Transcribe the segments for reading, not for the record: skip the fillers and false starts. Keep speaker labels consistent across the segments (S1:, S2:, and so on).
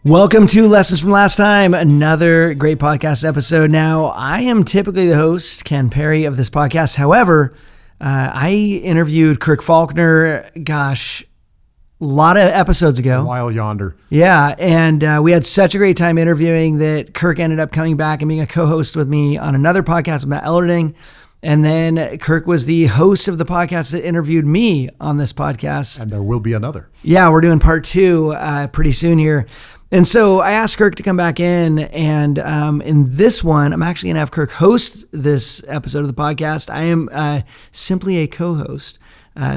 S1: Welcome to Lessons from Last Time, another great podcast episode. Now, I am typically the host, Ken Perry, of this podcast. However, I interviewed Kirk Faulkner, a lot of episodes ago.
S2: A while yonder.
S1: Yeah, and we had such a great time interviewing that Kirk ended up coming back and being a co-host with me on another podcast with Matt Ellerding. And then Kirk was the host of the podcast that interviewed me on this podcast.
S2: And there will be another.
S1: Yeah, we're doing part two pretty soon here. And so I asked Kirk to come back in, and in this one, I'm actually going to have Kirk host this episode of the podcast. I am simply a co-host.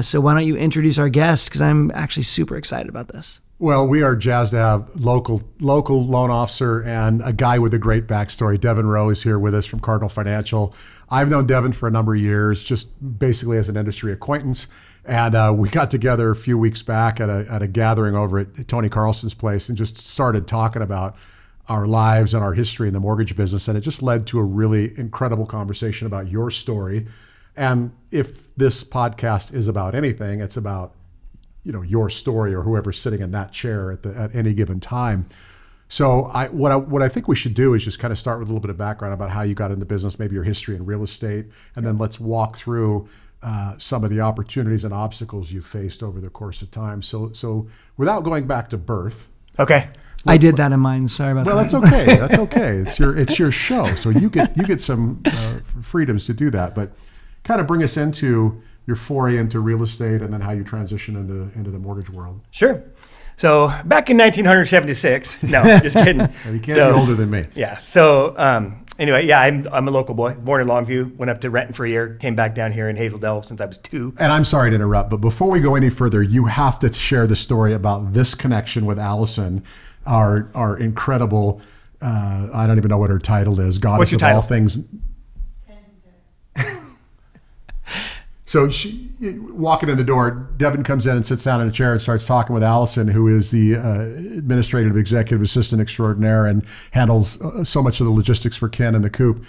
S1: So why don't you introduce our guest, because I'm actually super excited about this.
S2: Well, we are jazzed to have local loan officer and a guy with a great backstory. Devin Rowe is here with us from Cardinal Financial. I've known Devin for a number of years, just basically as an industry acquaintance. And we got together a few weeks back at a gathering over at Tony Carlson's place and just started talking about our lives and our history in the mortgage business. And it just led to a really incredible conversation about your story. And if this podcast is about anything, it's about your story or whoever's sitting in that chair at any given time. So what I think we should do is just kind of start with a little bit of background about how you got into business, maybe your history in real estate, and then let's walk through some of the opportunities and obstacles you faced over the course of time. So without going back to birth.
S3: Okay.
S1: I did that in mine. Sorry about that.
S2: Well, that's okay. That's okay. It's your show, so you get some freedoms to do that. But kind of bring us into your foray into real estate and then how you transition into the mortgage world.
S3: Sure. So back in 1976, no, just kidding.
S2: You can't be older than me.
S3: Yeah. So anyway, yeah, I'm a local boy, born in Longview, went up to Renton for a year, came back down here in Hazel Dell since I was 2.
S2: And I'm sorry to interrupt, but before we go any further, you have to share the story about this connection with Allison, our incredible, I don't even know what her title is, goddess of all things. So walking in the door, Devin comes in and sits down in a chair and starts talking with Allison, who is the administrative executive assistant extraordinaire and handles so much of the logistics for Ken and the Coop.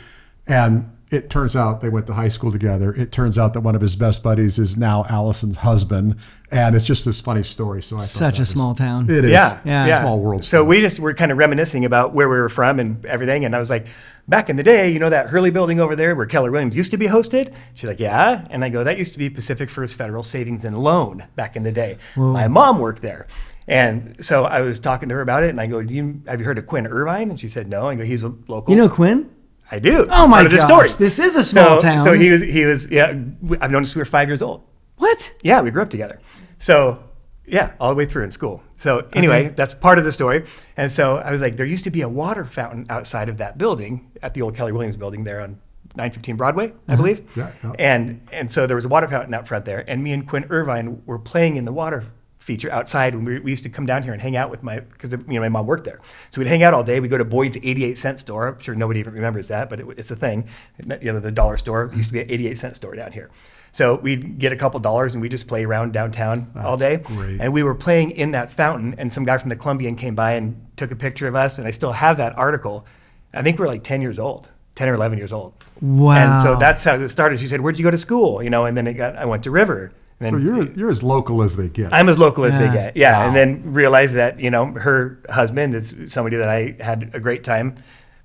S2: And it turns out they went to high school together. It turns out that one of his best buddies is now Allison's husband. And it's just this funny story. So
S1: Such a small town.
S2: It is.
S3: Yeah.
S2: Small world.
S3: So we just were kind of reminiscing about where we were from and everything. And I was like, back in the day, that Hurley building over there where Keller Williams used to be hosted? She's like, yeah. And I go, that used to be Pacific First Federal Savings and Loan back in the day. Whoa. My mom worked there. And so I was talking to her about it. And I go, have you heard of Quinn Irvine? And she said, no. I go, he's a local.
S1: You know Quinn?
S3: I do.
S1: Oh my gosh,
S3: story.
S1: This is a small town.
S3: So he was, yeah, I've known since we were 5 years old.
S1: What?
S3: Yeah, we grew up together. So yeah, all the way through in school. So anyway, That's part of the story. And so I was like, there used to be a water fountain outside of that building at the old Keller Williams building there on 915 Broadway, I believe.
S2: Yeah.
S3: And so there was a water fountain out front there. And me and Quinn Irvine were playing in the water feature outside when we used to come down here and hang out with because my mom worked there. So we'd hang out all day. We'd go to Boyd's 88-cent store. I'm sure nobody even remembers that, but it's a thing. The dollar store used to be an 88-cent store down here. So we'd get a couple dollars and we'd just play around downtown all day.
S2: Great.
S3: And we were playing in that fountain and some guy from the Columbian came by and took a picture of us. And I still have that article. I think we're like 10 years old, 10 or 11 years old.
S1: Wow.
S3: And so that's how it started. She said, where'd you go to school? And then I went to River.
S2: So you're as local as they get.
S3: I'm as local as they get. Yeah.
S2: Wow.
S3: And then realized that, her husband is somebody that I had a great time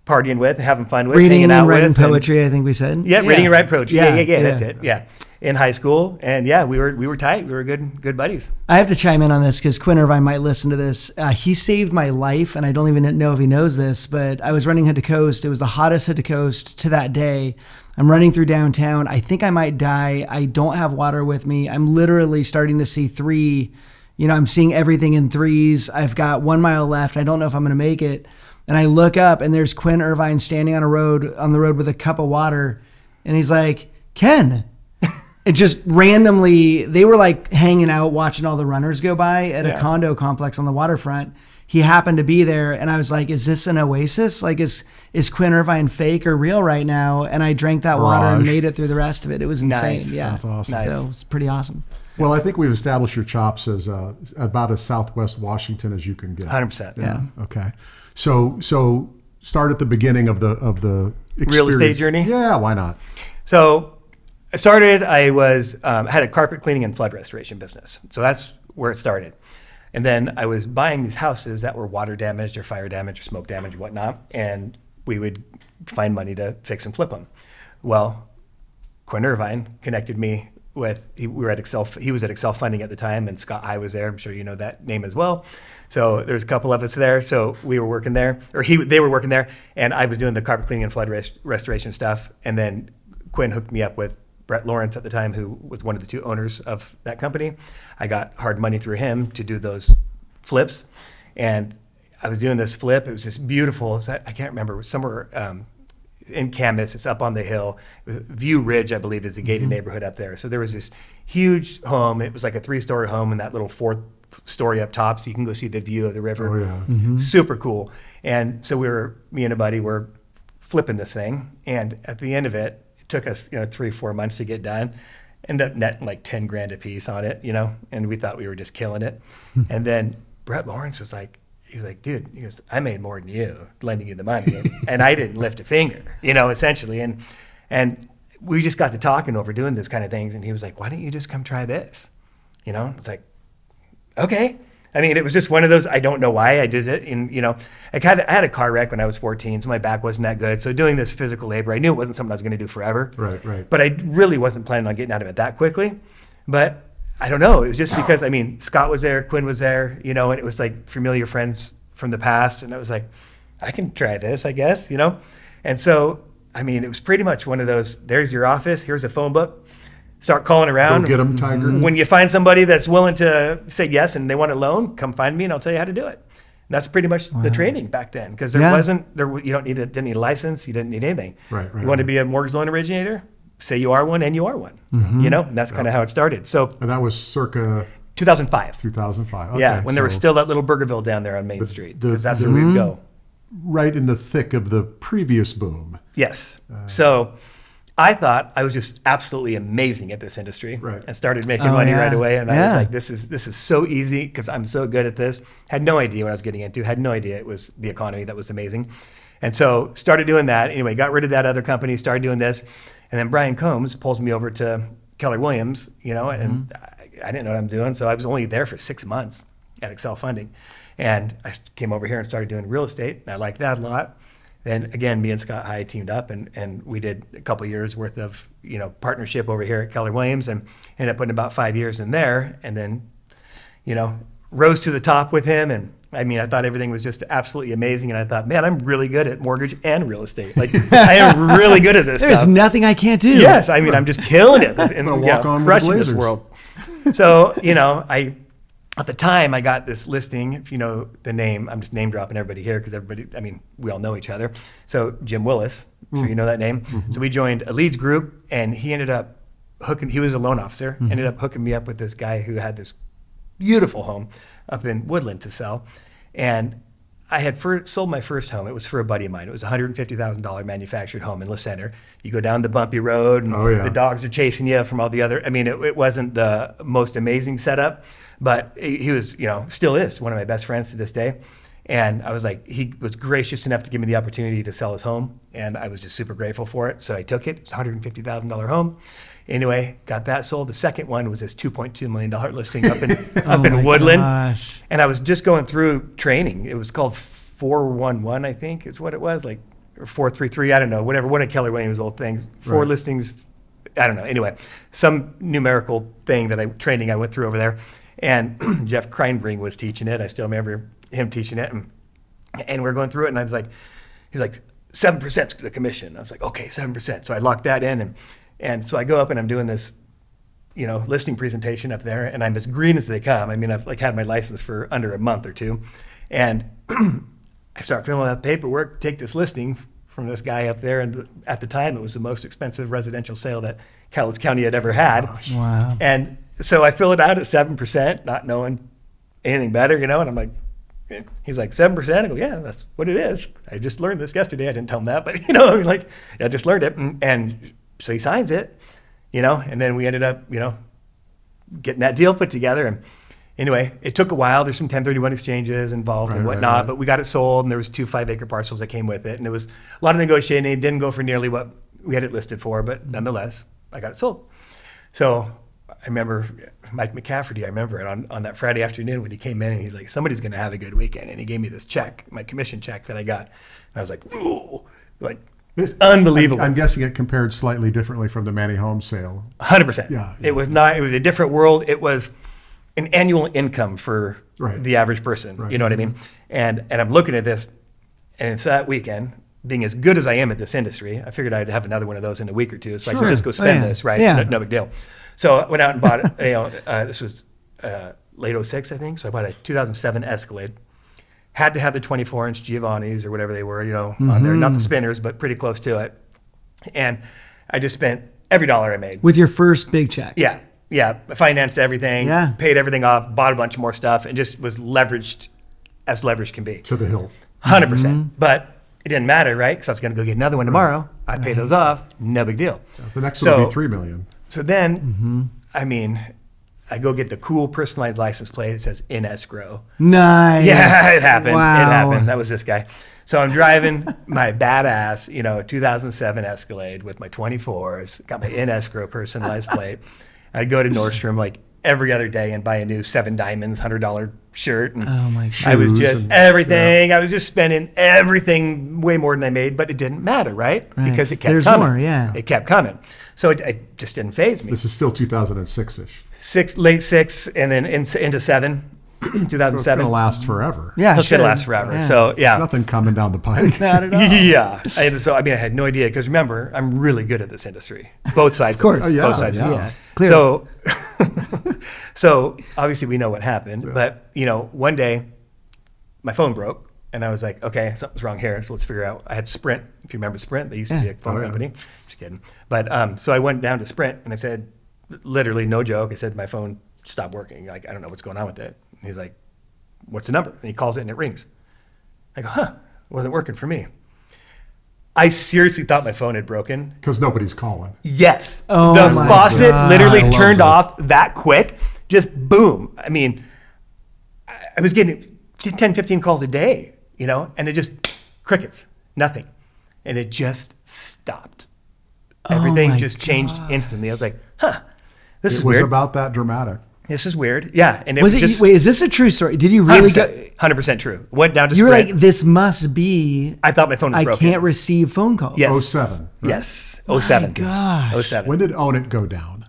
S3: partying with, having fun with,
S1: reading
S3: hanging out
S1: and writing
S3: with.
S1: Poetry, I think we said.
S3: Yeah, reading and writing poetry. Yeah, that's
S1: Yeah.
S3: it. Yeah. In high school. And yeah, we were tight. We were good buddies.
S1: I have to chime in on this because Quinn Irvine might listen to this. He saved my life, and I don't even know if he knows this, but I was running Hood to Coast. It was the hottest Hood to Coast to that day. I'm running through downtown. I think I might die. I don't have water with me. I'm literally starting to see 3. I'm seeing everything in 3s. I've got 1 mile left. I don't know if I'm going to make it. And I look up, and there's Quinn Irvine standing on the road with a cup of water. And he's like, Ken. It just randomly, they were like hanging out, watching all the runners go by at a condo complex on the waterfront. He happened to be there, and I was like, is this an oasis? Like, is Quinn Irvine fake or real right now? And I drank that water and made it through the rest of it. It was insane.
S3: Nice.
S1: Yeah.
S2: That's awesome.
S3: Nice.
S1: So it's pretty awesome.
S2: Well, I think we've established your chops as about as Southwest Washington as you can get.
S3: 100%.
S1: Yeah.
S2: Okay. So start at the beginning of the experience.
S3: Real estate journey?
S2: Yeah, why not?
S3: So I started, had a carpet cleaning and flood restoration business. So that's where it started. And then I was buying these houses that were water damaged or fire damaged or smoke damaged and whatnot, and we would find money to fix and flip them. Well, Quinn Irvine connected me with, we were at Excel, he was at Excel Funding at the time, and Scott High was there. I'm sure you know that name as well. So there's a couple of us there. So we were working there, or they were working there, and I was doing the carpet cleaning and flood restoration stuff. And then Quinn hooked me up with Brett Lawrence at the time, who was one of the two owners of that company. I got hard money through him to do those flips. And I was doing this flip. It was just beautiful. I can't remember, it was somewhere in Camas. It's up on the hill. It was View Ridge, I believe, is the gated neighborhood up there. So there was this huge home. It was like a 3-story home and that little 4th story up top, so you can go see the view of the river.
S2: Oh, yeah.
S3: Super cool. And so me and a buddy were flipping this thing. And at the end of it, it took us 3-4 months to get done. Ended up netting like 10 grand a piece on it, and we thought we were just killing it. And then Brett Lawrence was like, dude, he goes, I made more than you, lending you the money. And I didn't lift a finger, essentially. And we just got to talking over doing this kind of things. And he was like, why don't you just come try this? It's like, okay. I mean, it was just one of those, I don't know why I did it. And, I had a car wreck when I was 14, so my back wasn't that good. So doing this physical labor, I knew it wasn't something I was going to do forever.
S2: Right.
S3: But I really wasn't planning on getting out of it that quickly. But I don't know. It was just because, Scott was there, Quinn was there, and it was like familiar friends from the past. And I was like, I can try this, I guess, And so, it was pretty much one of those, there's your office, here's a phone book. Start calling around.
S2: Go get them, Tiger.
S3: When you find somebody that's willing to say yes and they want a loan, come find me and I'll tell you how to do it. And that's pretty much the training back then, because you didn't need a license, you didn't need anything.
S2: Right.
S3: You want to be a mortgage loan originator? Say you are one, and you are one. And that's kind of how it started. So,
S2: and that was circa
S3: 2005.
S2: 2005. Okay,
S3: yeah, when there was still that little Burgerville down there on Main Street, because that's where we'd go.
S2: Right in the thick of the previous boom.
S3: Yes. So I thought I was just absolutely amazing at this industry, and started making money right away. And I was like, this is so easy because I'm so good at this. Had no idea what I was getting into. Had no idea it was the economy that was amazing. And so started doing that. Anyway, got rid of that other company, started doing this. And then Brian Combs pulls me over to Keller Williams, and I didn't know what I'm doing. So I was only there for 6 months at Excel Funding. And I came over here and started doing real estate. And I liked that a lot. Then again, me and Scott High teamed up, and we did a couple years worth of partnership over here at Keller Williams, and ended up putting about 5 years in there, and then rose to the top with him. And I thought everything was just absolutely amazing, and I thought, man, I'm really good at mortgage and real estate. Like I am really good at this.
S1: There's nothing I can't do.
S3: Yes, I'm just killing it and crushing this world. So at the time, I got this listing, if you know the name, I'm just name dropping everybody here because we all know each other. So Jim Willis, sure you know that name. So we joined a leads group, and he ended up he was a loan officer, ended up hooking me up with this guy who had this beautiful home up in Woodland to sell. And I had sold my first home. It was for a buddy of mine. It was a $150,000 manufactured home in La Center. You go down the bumpy road, and the dogs are chasing you from all the other. It wasn't the most amazing setup, but he was, still is one of my best friends to this day. And I was like, he was gracious enough to give me the opportunity to sell his home, and I was just super grateful for it. So I took it. It was a $150,000 home. Anyway, got that sold. The second one was this $2.2 million listing up in Woodland. Gosh. And I was just going through training. It was called 411, I think is what it was, or 433, I don't know, whatever, one of Keller Williams' old things. 4 listings, I don't know. Anyway, some numerical thing training I went through over there. And Jeff Kreinbring was teaching it. I still remember him teaching it. And we're going through it, and I was like, he's like, 7% the commission. I was like, okay, 7%. So I locked that in, and so I go up and I'm doing this, listing presentation up there, and I'm as green as they come. I've had my license for under a month or two, and I start filling out paperwork, take this listing from this guy up there, and at the time it was the most expensive residential sale that Cowlitz County had ever had.
S1: Wow.
S3: And so I fill it out at 7%, not knowing anything better, and I'm like, he's like, 7%? I go, yeah, that's what it is. I just learned this yesterday. I didn't tell him that, but I just learned it. And so he signs it, and then we ended up, getting that deal put together. And anyway, it took a while. There's some 1031 exchanges involved and whatnot, but we got it sold, and there was 2 5-acre parcels that came with it. And it was a lot of negotiating. It didn't go for nearly what we had it listed for, but nonetheless, I got it sold. So I remember Mike McCafferty, I remember it on that Friday afternoon when he came in and he's like, somebody's going to have a good weekend. And he gave me this check, my commission check that I got. And I was like, ooh, like, it's unbelievable.
S2: I'm guessing it compared slightly differently from the Manny Holmes sale.
S3: 100%.
S2: Yeah.
S3: It was not, it was a different world. It was an annual income for
S2: Right.
S3: the average person.
S2: Right.
S3: You know what I mean? And I'm looking at this, and it's that weekend, being as good as I am at this industry, I figured I'd have another one of those in a week or two, so I
S1: Sure.
S3: could just go spend
S1: Oh, yeah.
S3: this, right?
S1: Yeah.
S3: No big deal. So I went out and bought, this was late 06, I think, so I bought a 2007 Escalade. Had to have the 24-inch Giovanni's or whatever they were, on there. Not the spinners, but pretty close to it. And I just spent every dollar I made.
S1: With your first big check.
S3: Yeah. I financed everything,
S1: Yeah.
S3: paid everything off, bought a bunch more stuff, and just was leveraged as leverage can be.
S2: To the hill.
S3: 100%. But it didn't matter, right? Because I was going to go get another one tomorrow. I pay those off, no big deal.
S2: The next one will be $3 million.
S3: So then, I mean, I go get the cool personalized license plate. It says in escrow.
S1: Nice.
S3: Yeah, it happened.
S1: Wow.
S3: It happened. That was this guy. So I'm driving my badass, 2007 Escalade with my 24s, got my in escrow personalized plate. I'd go to Nordstrom like every other day and buy a new 7 Diamonds $100 shirt. And
S1: Oh my
S3: I was
S2: Shoes
S3: just
S2: and-
S3: everything. I was just spending everything way more than I made, but it didn't matter, right?
S1: Right.
S3: Because it kept
S1: There's
S3: coming.
S1: more, yeah.
S3: It kept coming. So it just didn't faze me.
S2: This is still 2006-ish.
S3: Late 6 and then into 7,
S2: So it's going
S3: 2007.
S2: to last forever.
S1: Yeah.
S3: It's going to
S1: should.
S3: last forever.
S1: Yeah.
S3: So yeah.
S2: Nothing coming down the pike.
S1: Not at all.
S3: Yeah. So I had no idea because remember, I'm really good at this industry. Both sides. Of
S1: course.
S3: it.
S2: Oh, yeah,
S3: Both sides.
S2: yeah.
S1: Yeah. Clearly.
S3: So, so obviously we know what happened. But one day, my phone broke, and I was like, okay, something's wrong here. So let's figure out. I had Sprint. If you remember Sprint, they used to be a phone
S2: Oh, yeah.
S3: company. Just kidding. But so I went down to Sprint, and I said, literally no joke. I said my phone stopped working. Like I don't know what's going on with it. And he's like, what's the number? And he calls it, and it rings. I go, it wasn't working for me. I seriously thought my phone had broken.
S2: Because nobody's calling.
S3: Yes.
S1: Oh
S3: the
S1: my
S3: faucet
S1: God.
S3: literally
S2: I love
S3: turned
S2: this.
S3: off that quick. Just boom. I mean, I was getting 10, 15 calls a day, and it just crickets, nothing. And it just stopped. Everything
S1: my
S3: just changed instantly. I was like, this
S2: It
S3: is
S2: was
S3: weird.
S2: about that dramatic.
S3: This is weird. Yeah. And it
S1: Was
S3: was
S1: it?
S3: just
S1: Wait, is this a true story? Did you really
S3: 100%,
S1: go?
S3: 100% true. Went down to
S1: You were
S3: Sprint.
S1: like, this must be.
S3: I thought my phone was
S1: I
S3: broken.
S1: can't receive phone calls.
S3: Yes.
S2: 07, right?
S3: Yes. 07.
S1: gosh.
S3: 07.
S2: When did Own It go down?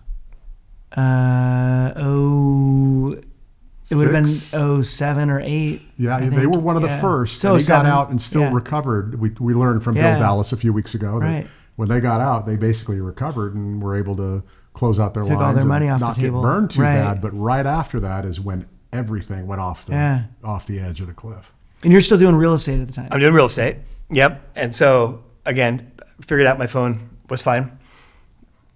S1: It would have
S2: Six?
S1: been 07 or 8.
S2: Yeah,
S1: I
S2: they
S1: think.
S2: were one of the
S1: Yeah.
S2: first.
S1: So
S2: And he got
S1: 07.
S2: out and still
S1: Yeah.
S2: recovered. We learned from
S1: Yeah.
S2: Bill Dallas a few weeks ago that
S1: Right.
S2: when they got out, they basically recovered and were able to close out their
S1: Took all
S2: lines
S1: their
S2: and
S1: money off the
S2: not
S1: table.
S2: get burned too
S1: Right.
S2: bad. But right after that is when everything went off the
S1: Yeah.
S2: off the edge of the cliff.
S1: And you're still doing real estate at the time.
S3: I'm doing real estate. Yep. And so again, figured out my phone was fine.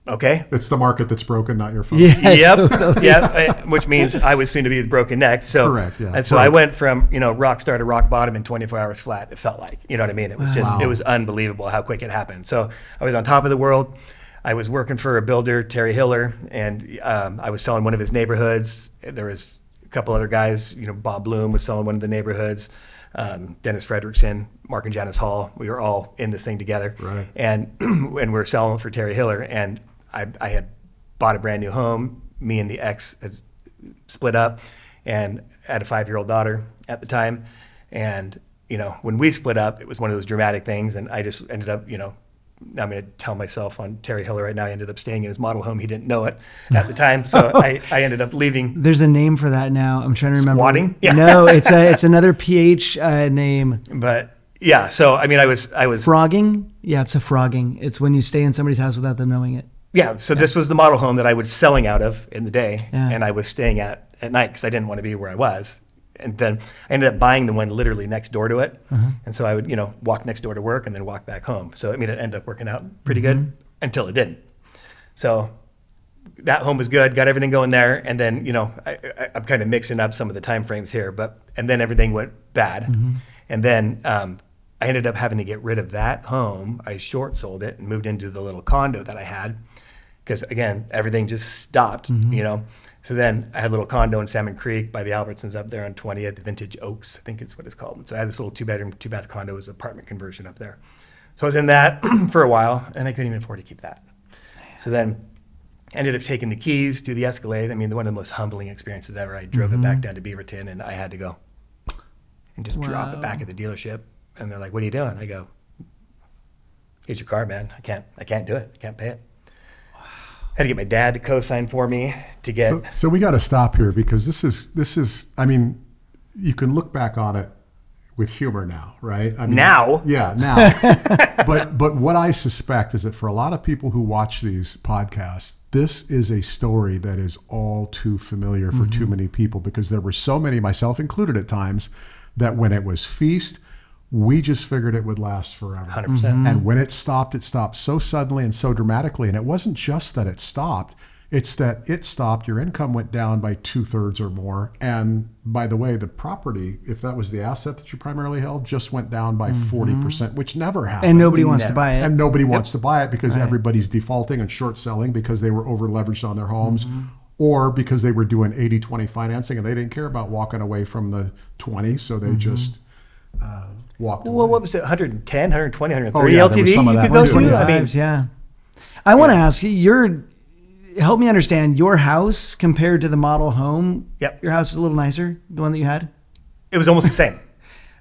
S3: Okay.
S2: It's the market that's broken, not your phone.
S1: Yeah.
S3: Yep.
S1: totally.
S3: Yep. Which means I was soon to be broken next. So
S2: Correct, yeah.
S3: And so I
S2: Broke.
S3: went from rock star to rock bottom in 24 hours flat. It felt like what I mean. It was just
S2: Wow.
S3: it was unbelievable how quick it happened. So I was on top of the world. I was working for a builder, Terry Hiller, and I was selling one of his neighborhoods. There was a couple other guys. Bob Bloom was selling one of the neighborhoods. Dennis Frederickson, Mark and Janice Hall. We were all in this thing together.
S2: Right.
S3: And we were selling for Terry Hiller, and I had bought a brand new home. Me and the ex had split up, and had a 5-year-old daughter at the time. And when we split up, it was one of those dramatic things, and I just ended up, I'm going to tell myself on Terry Hiller right now. I ended up staying in his model home. He didn't know it at the time, so I ended up leaving.
S1: There's a name for that now. I'm trying to remember.
S3: Squatting? Yeah.
S1: No, it's another PH name.
S3: But yeah, so I mean, I was
S1: Frogging? Yeah, it's a frogging. It's when you stay in somebody's house without them knowing it.
S3: Yeah, so this was the model home that I was selling out of in the day,
S1: Yeah.
S3: and I was staying at night because I didn't want to be where I was. And then I ended up buying the one literally next door to it. And so I would, walk next door to work and then walk back home. So, I mean, it ended up working out pretty good until it didn't. So that home was good, got everything going there. And then, I'm kind of mixing up some of the time frames here, and then everything went bad. And then I ended up having to get rid of that home. I short sold it and moved into the little condo that I had. Because again, everything just stopped, So then I had a little condo in Salmon Creek by the Albertsons up there on 20th, the Vintage Oaks, I think it's what it's called. And so I had this little 2-bedroom, 2-bath condo, it was an apartment conversion up there. So I was in that for a while, and I couldn't even afford to keep that. So then ended up taking the keys to the Escalade. I mean, one of the most humbling experiences ever. I drove it back down to Beaverton, and I had to go and just drop it back at the dealership. And they're like, "What are you doing?" I go, "Here's your car, man. I can't do it. I can't pay it." Had to get my dad to co-sign for me to get.
S2: So we got to stop here because this is. I mean, you can look back on it with humor now, right? I mean,
S3: Now?
S2: Yeah, now. but what I suspect is that for a lot of people who watch these podcasts, this is a story that is all too familiar for too many people because there were so many, myself included at times, that when it was feast, we just figured it would last forever.
S3: 100%.
S2: And when it stopped so suddenly and so dramatically. And it wasn't just that it stopped, it's that it stopped, your income went down by 2/3 or more. And by the way, the property, if that was the asset that you primarily held, just went down by 40%, which never happened.
S1: And nobody wants to buy it.
S2: And nobody wants to buy it because everybody's defaulting and short selling because they were over leveraged on their homes or because they were doing 80-20 financing and they didn't care about walking away from the 20. So they just walked away.
S3: Well, what was it? 110, 120, 130
S2: Oh, yeah, there was
S3: LTV
S2: some of
S3: you
S2: that
S3: could go to?
S2: too.
S3: I mean,
S1: 125s, yeah. I want to ask you, help me understand your house compared to the model home.
S3: Yep.
S1: Your house was a little nicer, the one that you had?
S3: it was almost the same.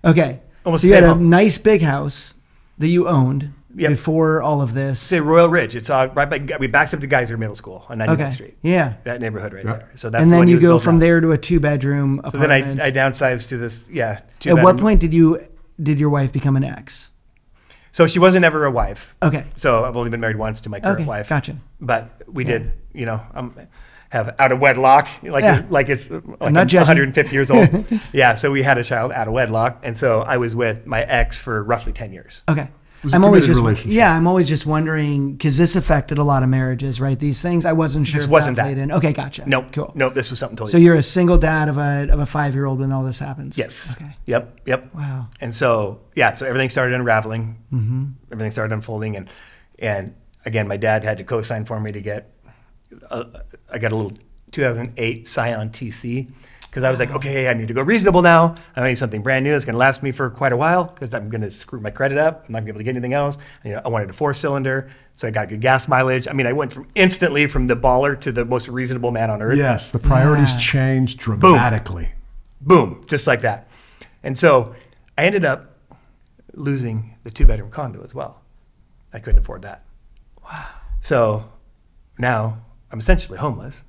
S1: Okay.
S3: Almost
S1: so you had
S3: same
S1: a
S3: home.
S1: nice big house that you owned
S3: Yep.
S1: before all of this.
S3: Say Royal Ridge. It's right by, we backs up to Geyser Middle School on 99th
S1: Okay.
S3: Street.
S1: Yeah.
S3: That neighborhood right
S2: Yep.
S3: there. So that's
S1: And
S3: the
S1: then
S3: one he
S1: you
S3: was
S1: go
S3: building
S1: from
S3: out.
S1: there to a 2-bedroom
S3: So then
S1: apartment.
S3: I downsized to this, yeah.
S1: At what point did your wife become an ex?
S3: So she wasn't ever a wife.
S1: Okay.
S3: So I've only been married once to my current
S1: Okay,
S3: wife.
S1: gotcha.
S3: But we did, have out of wedlock, like it's like
S1: I'm not judging.
S3: 150 years old. Yeah. So we had a child out of wedlock, and so I was with my ex for roughly 10 years.
S1: Okay.
S2: was a
S1: I'm always
S2: committed
S1: just
S2: relationship.
S1: I'm always just wondering because this affected a lot of marriages, right? These things I wasn't sure.
S3: This
S1: if
S3: wasn't
S1: that
S3: that.
S1: played in. Okay, gotcha.
S3: Nope.
S1: Cool.
S3: Nope. This was something totally.
S1: So you're a single dad of a 5-year-old when all this happens.
S3: Yes.
S1: Okay.
S3: Yep.
S1: Wow.
S3: And so so everything started unraveling. Mm-hmm. Everything started unfolding, and again, my dad had to co-sign for me to get. I got a little 2008 Scion TC because I was like, okay, I need to go reasonable now. I need something brand new that's going to last me for quite a while because I'm going to screw my credit up. I'm not going to be able to get anything else. I wanted a 4-cylinder, so I got good gas mileage. I mean, I went instantly from the baller to the most reasonable man on earth.
S2: Yes, the priorities changed dramatically.
S3: Boom, just like that. And so I ended up losing the 2-bedroom condo as well. I couldn't afford that. Wow. So now I'm essentially homeless.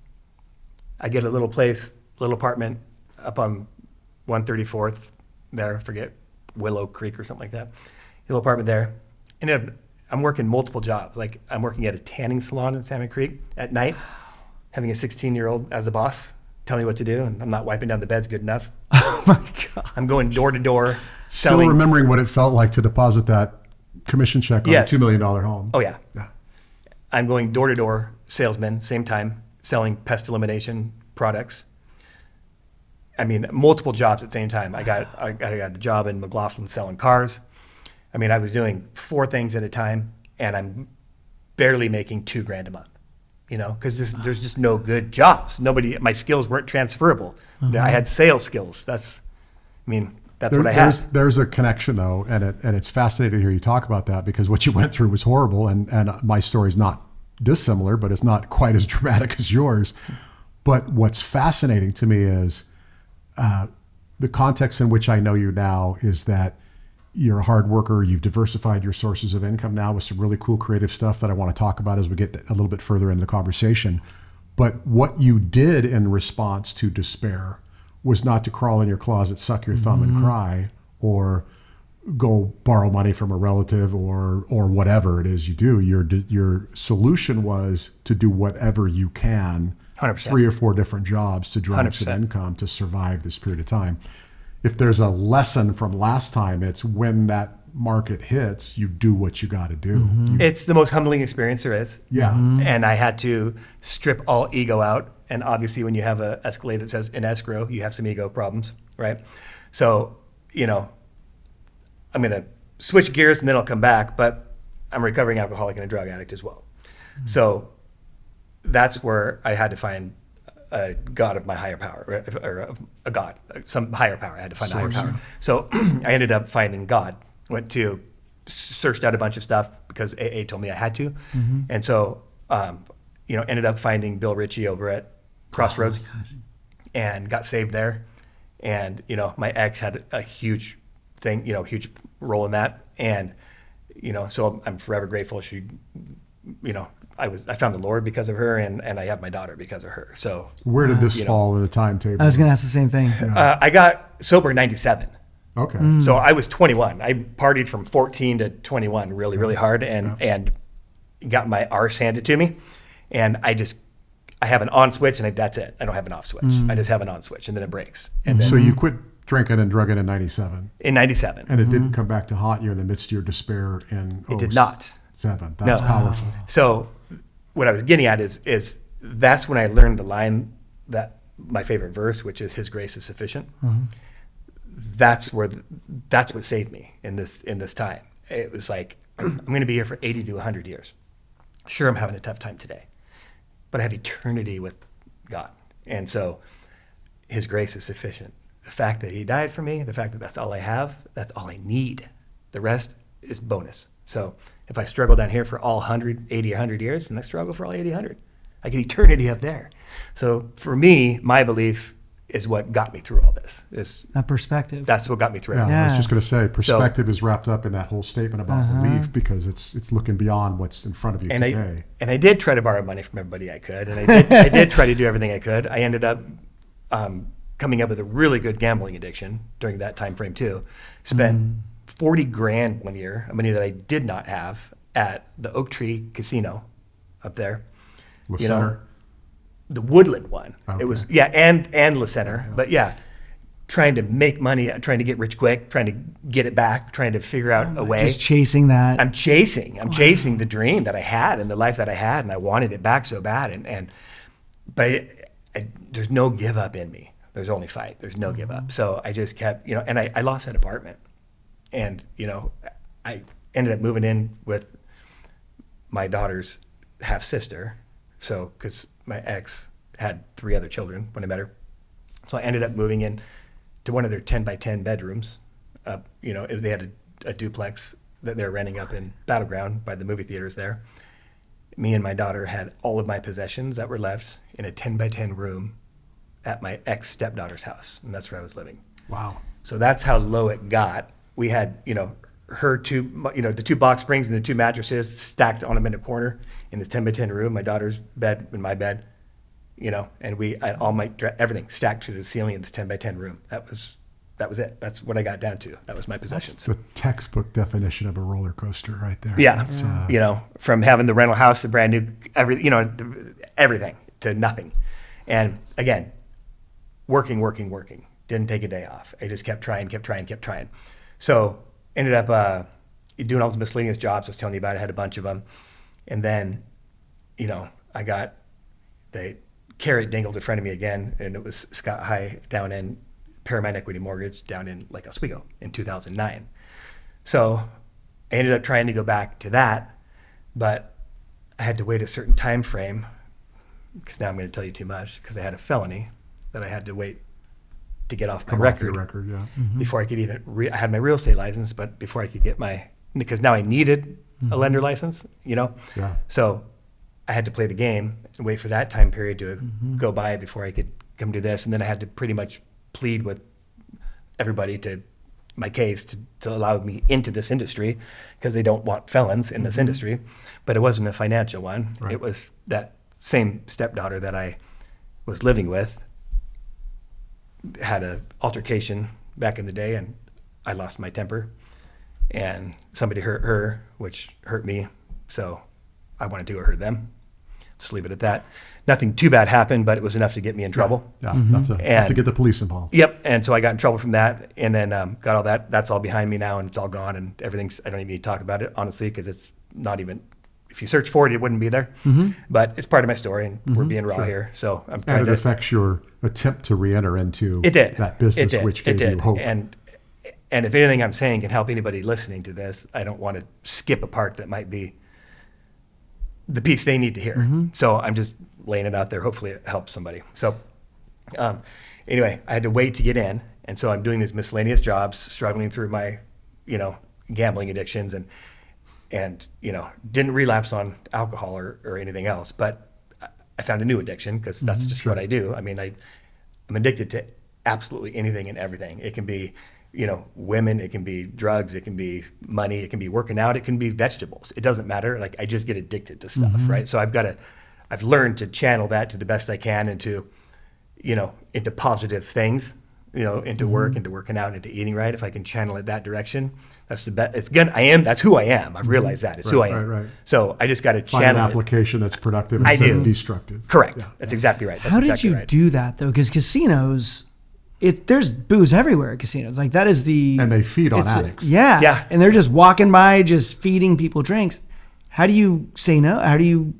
S3: I get a little place, little apartment up on 134th there, I forget, Willow Creek or something like that. Little apartment there. And I'm working multiple jobs. Like I'm working at a tanning salon in Salmon Creek at night, having a 16-year-old as a boss, telling me what to do, and I'm not wiping down the beds good enough.
S1: Oh my God.
S3: I'm going door to door
S2: Still
S3: selling.
S2: remembering what it felt like to deposit that commission check on
S3: Yes.
S2: a $2 million home.
S3: Oh yeah. I'm going door to door salesman, same time, selling pest elimination products. I mean, multiple jobs at the same time. I got a job in McLaughlin selling cars. I mean, I was doing 4 things at a time, and I'm barely making $2,000 a month. Because there's just no good jobs. My skills weren't transferable. I had sales skills. That's what I had.
S2: There's a connection though, and it's fascinating to hear you talk about that because what you went through was horrible, and my story's not dissimilar, but it's not quite as dramatic as yours. But what's fascinating to me is the context in which I know you now is that you're a hard worker. You've diversified your sources of income now with some really cool creative stuff that I want to talk about as we get a little bit further into the conversation. But what you did in response to despair was not to crawl in your closet, suck your thumb and cry, or go borrow money from a relative or whatever it is you do. Your solution was to do whatever you can,
S3: 100%.
S2: 3 or 4 different jobs to drive
S3: 100%.
S2: some income to survive this period of time. If there's a lesson from last time, it's when that market hits, you do what you got to do.
S3: It's the most humbling experience there is.
S2: Yeah.
S3: And I had to strip all ego out. And obviously, when you have an Escalade that says in escrow, you have some ego problems, right? So, I'm going to switch gears and then I'll come back, but I'm a recovering alcoholic and a drug addict as well. So that's where I had to find a God of my higher power, or a God, some higher power. I had to find a higher power. So I ended up finding God. Searched out a bunch of stuff because AA told me I had to. And so ended up finding Bill Ritchie over at Crossroads and got saved there. And, my ex had a huge thing, huge role in that. And, so I'm forever grateful. She, I found the Lord because of her, and I have my daughter because of her. So
S2: where did this fall in the timetable?
S1: I was going to ask the same thing.
S3: I got sober in 97.
S2: Okay.
S3: So I was 21. I partied from 14 to 21 really, really hard and got my arse handed to me. And I have an on switch and that's it. I don't have an off switch. I just have an on switch and then it breaks. And then
S2: So you quit drinking and drugging in 97.
S3: in 97.
S2: And it didn't come back to haunt you in the midst of your despair in
S3: It did not.
S2: 07. That's powerful.
S3: So what I was getting at is that's when I learned the line that my favorite verse, which is His grace is sufficient. That's what saved me in this time. It was like, I'm going to be here for 80 to 100 years. Sure, I'm having a tough time today, but I have eternity with God. And so His grace is sufficient. The fact that He died for me, the fact that that's all I have, that's all I need. The rest is bonus. So if I struggle down here for all 180 or 100 years, then I struggle for all 80, 100. I get eternity up there. So for me, my belief is what got me through all this.
S1: That perspective.
S3: That's what got me through.
S2: Yeah, I was just going to say, perspective is wrapped up in that whole statement about belief, because it's looking beyond what's in front of you today.
S3: I did try to borrow money from everybody I could, and I did try to do everything I could. I ended up coming up with a really good gambling addiction during that time frame too. Spent 40 grand one year, money that I did not have, at the Oak Tree Casino up there.
S2: Le
S3: You
S2: Center.
S3: The Woodland one.
S2: Okay.
S3: It was and Le Center, but trying to make money, trying to get rich quick, trying to get it back, trying to figure out a way.
S1: Just chasing that.
S3: I'm chasing the dream that I had and the life that I had, and I wanted it back so bad. But there's no give up in me. There's only fight. There's no give up. So I just kept, and I lost that apartment, and I ended up moving in with my daughter's half sister. So because my ex had 3 other children when I met her, so I ended up moving in to one of their 10 by 10 bedrooms. They had a duplex that they're renting up in Battleground by the movie theaters there. Me and my daughter had all of my possessions that were left in a 10 by 10 room at my ex stepdaughter's house, and that's where I was living.
S2: Wow.
S3: So that's how low it got. We had, her the 2 box springs and the 2 mattresses stacked on them in a corner in this 10 by 10 room, my daughter's bed and my bed, and we had all everything stacked to the ceiling in this 10 by 10 room. That was it. That's what I got down to. That was my possessions.
S2: That's the textbook definition of a roller coaster right there.
S3: Yeah. From having the rental house, the brand new, everything to nothing. And again, working. Didn't take a day off. I just kept trying. So ended up doing all those miscellaneous jobs I was telling you about. I had a bunch of them. And then, I got the carrot dangled in front of me again, and it was Scott High down in Paramount Equity Mortgage down in Lake Oswego in 2009. So I ended up trying to go back to that, but I had to wait a certain time frame, because now I'm going to tell you too much, because I had a felony that I had to wait to get off my record.
S2: Off your record, yeah.
S3: Before I could even, I had my real estate license, but before I could get because now I needed a lender license,
S2: Yeah.
S3: So I had to play the game and wait for that time period to go by before I could come do this. And then I had to pretty much plead with everybody my case to allow me into this industry, because they don't want felons in this industry. But it wasn't a financial one.
S2: Right.
S3: It was that same stepdaughter that I was living with had an altercation back in the day, and I lost my temper, and somebody hurt her, which hurt me. So I wanted to go hurt them. Just leave it at that. Nothing too bad happened, but it was enough to get me in trouble.
S2: Yeah, enough to get the police involved.
S3: Yep. And so I got in trouble from that, and then got all that. That's all behind me now, and it's all gone, and everything's, I don't even need to talk about it, honestly, because it's not even, if you search for it, it wouldn't be there. But it's part of my story, and we're being raw here. So I'm trying
S2: And it affects your attempt to re-enter into that business, which gave you hope.
S3: And if anything I'm saying can help anybody listening to this, I don't want to skip a part that might be the piece they need to hear. So I'm just laying it out there. Hopefully it helps somebody. So anyway, I had to wait to get in. And so I'm doing these miscellaneous jobs, struggling through my, gambling addictions, and didn't relapse on alcohol or anything else. But I found a new addiction because that's just what I do. I mean, I'm addicted to absolutely anything and everything. It can be, women, it can be drugs, it can be money, it can be working out, it can be vegetables. It doesn't matter. Like, I just get addicted to stuff, right? So I've learned to channel that to the best I can into positive things, into work, into working out, into eating right. If I can channel it that direction, that's the best. That's who I am. I've realized that. It's who I am.
S2: Right.
S3: So I just got to
S2: Find
S3: channel
S2: an
S3: it.
S2: application that's productive instead of destructive.
S3: Correct.
S2: Yeah.
S3: That's exactly right. That's
S1: How did
S3: exactly
S1: you
S3: right.
S1: do that though? Because casinos, there's booze everywhere at casinos. Like that is
S2: And they feed on addicts.
S1: Yeah.
S3: Yeah.
S1: And they're just walking by, just feeding people drinks. How do you say no? How do you?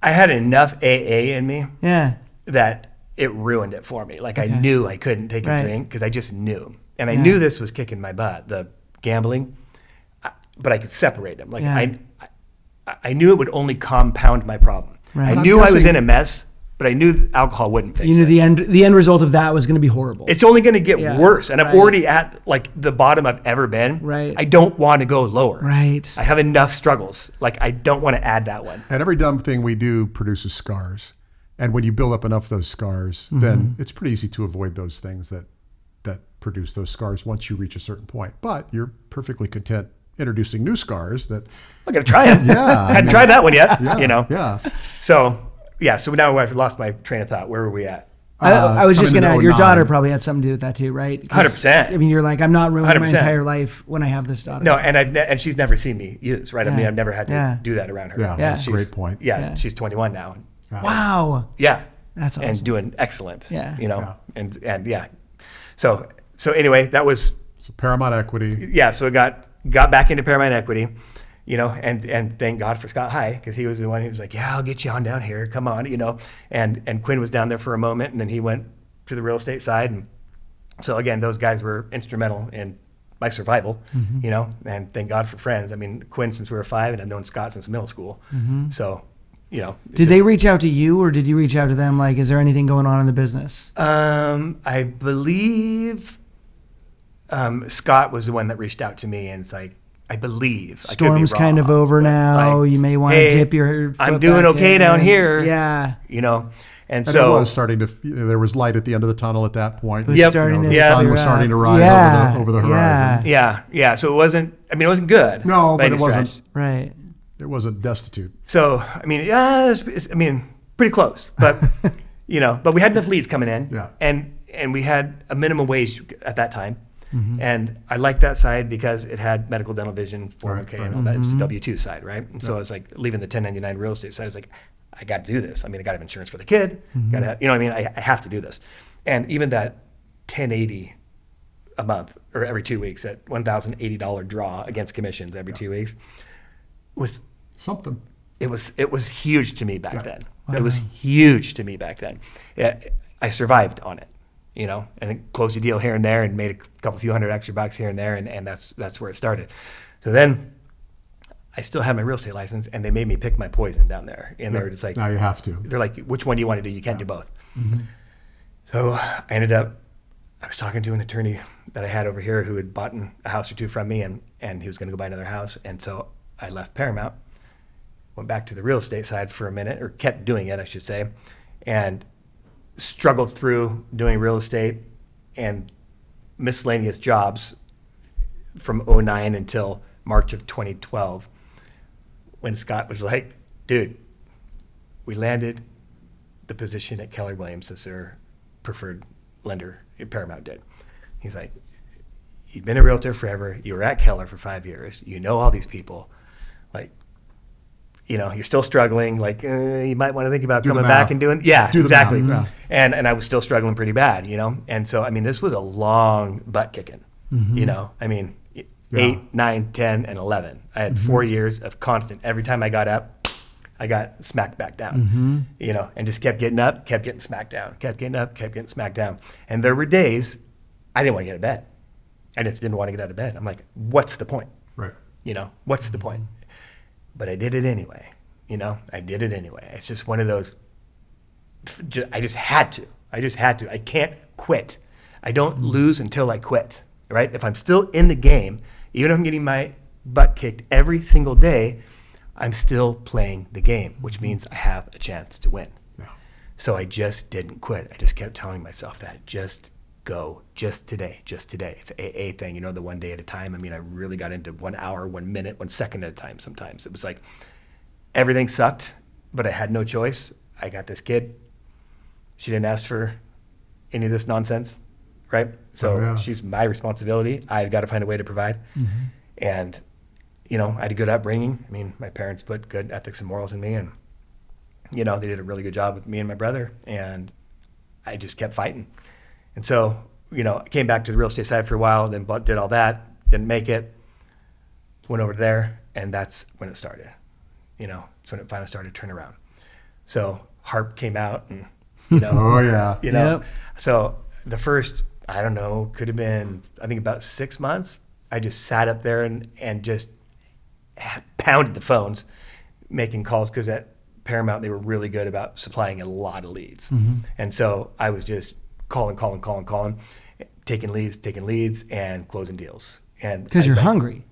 S3: I had enough AA in me
S1: Yeah.
S3: that it ruined it for me. Like, I knew I couldn't take a drink because I just knew. And I knew this was kicking my butt, the gambling, but I could separate them. Like, I knew it would only compound my problem.
S1: Right.
S3: I knew I was in a mess, but I knew alcohol wouldn't fix
S1: You knew
S3: it.
S1: the end result of that was going to be horrible.
S3: It's only going to get
S1: Yeah,
S3: worse. And I'm
S1: right.
S3: already at like the bottom I've ever been.
S1: Right.
S3: I don't want to go lower.
S1: Right.
S3: I have enough struggles. Like, I don't want to add that one.
S2: And every dumb thing we do produces scars. And when you build up enough of those scars, then it's pretty easy to avoid those things that produce those scars once you reach a certain point. But you're perfectly content introducing new scars that,
S3: I got to try it.
S2: Yeah,
S3: I hadn't tried that one yet.
S2: Yeah.
S3: So now I've lost my train of thought. Where were we at?
S1: I was just
S2: coming
S1: going to
S2: into
S1: add, your
S2: 09.
S1: daughter probably had something to do with that too, right?
S3: 100%.
S1: I mean, you're like, I'm not ruining my
S3: 100%.
S1: entire life when I have this daughter.
S3: No, and she's never seen me use, right? I mean,
S1: Yeah.
S3: I've never had to
S1: Yeah.
S3: do that around her.
S2: Yeah,
S1: that's a
S3: She's-
S2: great point.
S3: Yeah, she's 21 now.
S1: Wow.
S3: Yeah.
S1: That's awesome.
S3: And doing excellent.
S1: Yeah.
S3: And yeah. So anyway, that was,
S2: So Paramount Equity.
S3: yeah, so I got back into Paramount Equity, and thank God for Scott High, because he was the one who was like, yeah, I'll get you on down here. Come on, and Quinn was down there for a moment, and then he went to the real estate side. And so again, those guys were instrumental in my survival, and thank God for friends. I mean, Quinn since we were 5, and I've known Scott since middle school. So,
S1: Did they reach out to you, or did you reach out to them? Like, is there anything going on in the business?
S3: I believe Scott was the one that reached out to me, and it's like, I believe I could be
S1: Storm's kind of
S3: wrong,
S1: over
S3: but,
S1: now.
S3: like,
S1: You may want
S3: hey,
S1: to dip your foot
S3: I'm doing
S1: back
S3: okay
S1: in.
S3: down here.
S1: Yeah.
S3: And
S2: And
S3: so
S2: it was starting to, there was light at the end of the tunnel at that point.
S1: It was
S3: Yep.
S1: starting
S2: The
S1: to
S3: Yeah.
S2: sun
S1: figure
S2: was starting
S1: out.
S2: to rise
S1: Yeah.
S2: over the horizon.
S3: yeah. So it wasn't good.
S2: No,
S3: by
S2: but
S3: any
S2: it wasn't.
S3: stretch.
S1: Right.
S2: It wasn't destitute.
S3: So I mean, yeah, pretty close, but but we had enough leads coming in,
S2: Yeah.
S3: and we had a minimum wage at that time. And I liked that side because it had medical, dental, vision, 401k, and all that. It was the W-2 side, right? And so I was like, leaving the 1099 real estate side, I was like, I got to do this. I mean, I got to have insurance for the kid. Got to have, what I mean? I have to do this. And even that 1080 a month or every 2 weeks, that $1,080 draw against commissions every 2 weeks was
S2: Something.
S3: it was huge to me back then. It was huge to me back then. Yeah, I survived on it, and then closed a deal here and there and made a few hundred extra bucks here and there, and that's where it started. So then I still had my real estate license, and they made me pick my poison down there. And they were just like,
S2: Now you have to.
S3: they're like, which one do you want to do? You can't do both. So I ended up, I was talking to an attorney that I had over here who had bought a house or two from me, and he was going to go buy another house. And so I left Paramount, went back to the real estate side for a minute, or kept doing it, I should say, and struggled through doing real estate and miscellaneous jobs from 2009 until March of 2012, when Scott was like, dude, we landed the position at Keller Williams as their preferred lender. Paramount did. He's like, you've been a realtor forever. You were at Keller for 5 years. You know all these people. Like, you're still struggling. Like, you might want to think about
S2: Do the
S3: coming back
S2: math.
S3: and doing, yeah,
S2: Do the
S3: exactly.
S2: math,
S3: And I was still struggling pretty bad, And so, I mean, this was a long butt kicking, I mean, 8, 9, 10, and 11. I had 4 years of constant. Every time I got up, I got smacked back down, and just kept getting up, kept getting smacked down, kept getting up, kept getting smacked down. And there were days I didn't want to get out of bed. I just didn't want to get out of bed. I'm like, what's the point?
S2: Right.
S3: What's the point? But I did it anyway. I did it anyway. It's just one of those, I just had to. I can't quit. I don't lose until I quit, right? If I'm still in the game, even if I'm getting my butt kicked every single day, I'm still playing the game, which means I have a chance to win. So I just didn't quit. I just kept telling myself that, just go, just today, just today. It's an AA thing, you know, the one day at a time. I mean, I really got into 1 hour, 1 minute, 1 second at a time sometimes. It was like everything sucked, but I had no choice. I got this kid. She didn't ask for any of this nonsense, right? So she's my responsibility. I've got to find a way to provide. And, you know, I had a good upbringing. I mean, my parents put good ethics and morals in me, and, you know, they did a really good job with me and my brother, and I just kept fighting. And so, you know, I came back to the real estate side for a while, then did all that, didn't make it, went over there, and that's when it started. You know, it's when it finally started to turn around. So HARP came out, and, you know,
S2: oh yeah,
S3: you know, so the first, I don't know, could have been, I think about 6 months. I just sat up there and just pounded the phones, making calls, because at Paramount, they were really good about supplying a lot of leads. And so I was just calling, taking leads, and closing deals. And
S1: Because you're hungry.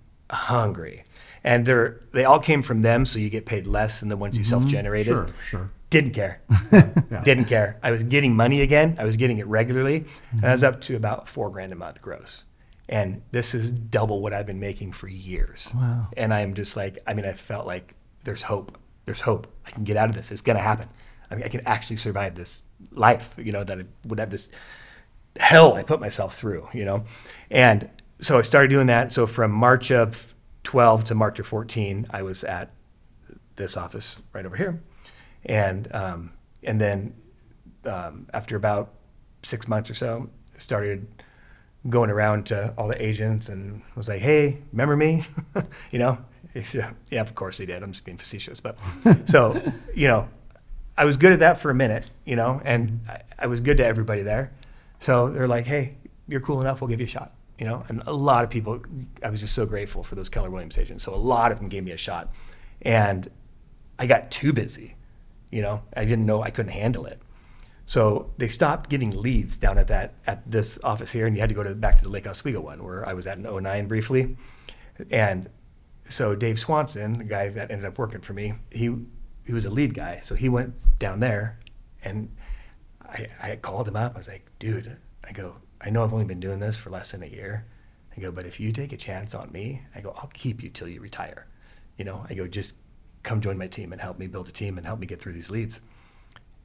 S3: And they all came from them, so you get paid less than the ones you self-generated.
S2: Sure.
S3: Didn't care. Didn't care. I was getting money again. I was getting it regularly. And I was up to about $4,000 a month gross. And this is double what I've been making for years.
S1: Wow.
S3: And I am just like, I mean, I felt like there's hope. There's hope. I can get out of this. It's going to happen. I mean, I can actually survive this life, you know, that I would have this hell I put myself through, you know. And so I started doing that. So from March of 12 to March of 14, I was at this office right over here. And then after about 6 months or so, I started going around to all the agents and was like, hey, remember me? You know? Yeah, of course they did. I'm just being facetious. But so, you know, I was good at that for a minute, you know, and I was good to everybody there. So they're like, hey, you're cool enough, we'll give you a shot, you know? And a lot of people, I was just so grateful for those Keller Williams agents. So a lot of them gave me a shot. And I got too busy, you know? I didn't know I couldn't handle it. So they stopped getting leads down at this office here, and you had to go back to the Lake Oswego one, where I was at in 2009 briefly. And so Dave Swanson, the guy that ended up working for me, he was a lead guy. So he went down there, and I called him up. I was like, dude, I go, I know I've only been doing this for less than a year. I go, but if you take a chance on me, I go, I'll keep you till you retire. You know, I go, just come join my team and help me build a team and help me get through these leads.